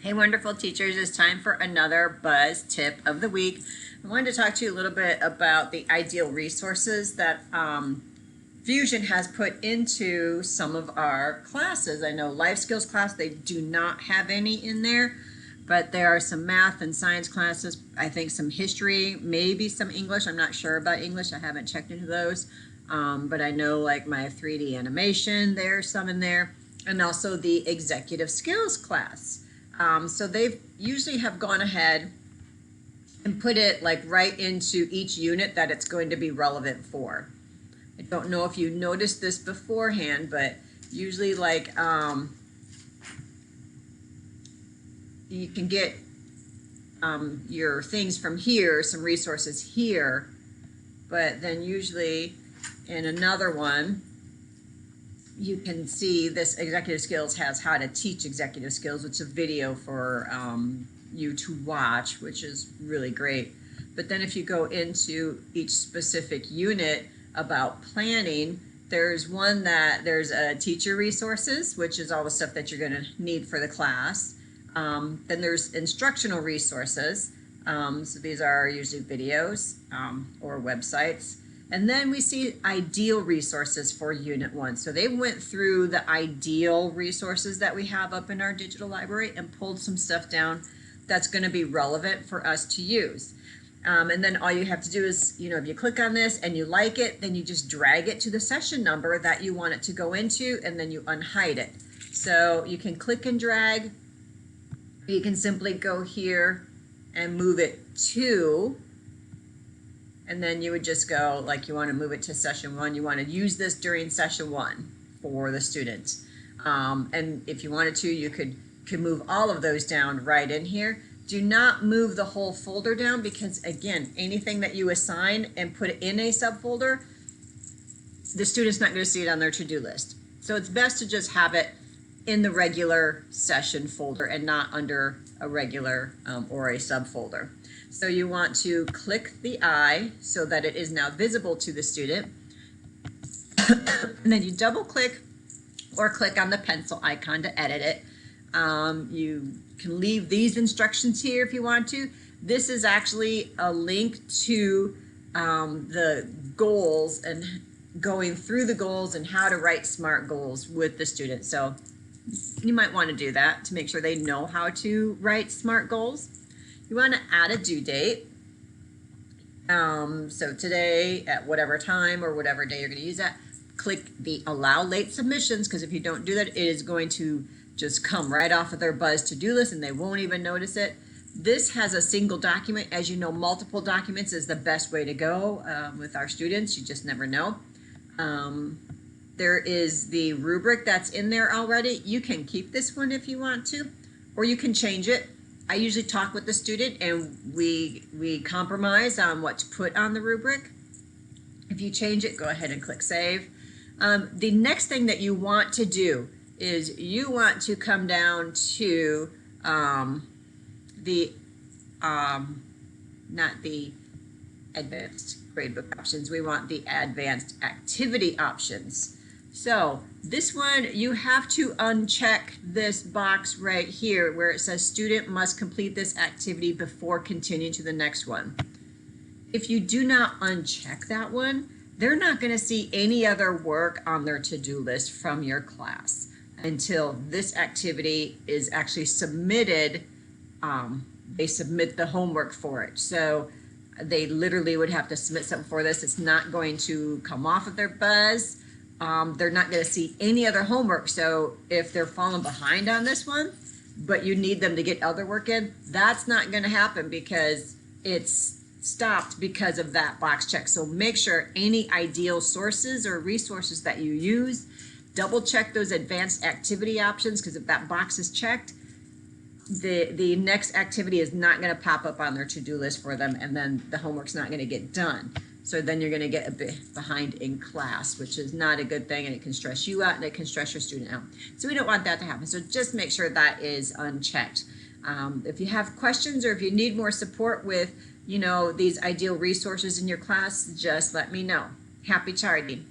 Hey, wonderful teachers, it's time for another Buzz Tip of the Week. I wanted to talk to you a little bit about the ideal resources that Fusion has put into some of our classes. I know life skills class, they do not have any in there, but there are some math and science classes, I think some history, maybe some English. I'm not sure about English, I haven't checked into those, but I know like my 3D animation, there's some in there, and also the executive skills class. So they've usually have gone ahead and put it like right into each unit that it's going to be relevant for. I don't know if you noticed this beforehand, but usually like you can get your things from here, some resources here, but then usually in another one, you can see this executive skills has how to teach executive skills, which is a video for you to watch, which is really great. But then if you go into each specific unit about planning, there's one that there's a teacher resources, which is all the stuff that you're going to need for the class. Then there's instructional resources. So these are usually videos or websites. And then we see ideal resources for Unit 1. So they went through the ideal resources that we have up in our digital library and pulled some stuff down that's going to be relevant for us to use. And then all you have to do is, if you click on this and you like it, then you just drag it to the session number that you want it to go into, and then you unhide it. So you can click and drag. You can simply go here and move it to, and then you would just go like you want to move it to session 1. You want to use this during session 1 for the students. And if you wanted to, you could move all of those down right in here. Do not move the whole folder down because, again, anything that you assign and put in a subfolder, the student's not going to see it on their to-do list. So it's best to just have it in the regular session folder and not under a regular or a subfolder. So you want to click the eye so that it is now visible to the student. And then you double click or click on the pencil icon to edit it. You can leave these instructions here if you want to. This is actually a link to the goals and going through the goals and how to write SMART goals with the student. So you might want to do that to make sure they know how to write SMART goals. You want to add a due date. So today at whatever time or whatever day you're going to use that, click the allow late submissions, because if you don't do that, it is going to just come right off of their Buzz to-do list and they won't even notice it. This has a single document. As you know, multiple documents is the best way to go with our students. You just never know. There is the rubric that's in there already. You can keep this one if you want to, or you can change it. I usually talk with the student and we compromise on what to put on the rubric. If you change it, go ahead and click save. The next thing that you want to do is you want to come down to not the advanced gradebook options, we want the advanced activity options. So this one, you have to uncheck this box right here where it says student must complete this activity before continuing to the next one. If you do not uncheck that one, they're not going to see any other work on their to-do list from your class until this activity is actually submitted. They submit the homework for it. So they literally would have to submit something for this. It's not going to come off of their Buzz. They're not going to see any other homework. So if they're falling behind on this one, but you need them to get other work in, that's not going to happen because it's stopped because of that box check. So make sure any ideal sources or resources that you use, double check those advanced activity options, because if that box is checked, the next activity is not going to pop up on their to-do list for them, and then the homework's not going to get done. So then you're going to get a bit behind in class, which is not a good thing, and it can stress you out and it can stress your student out. So we don't want that to happen. So just make sure that is unchecked. If you have questions or if you need more support with, these ideal resources in your class, just let me know. Happy charting.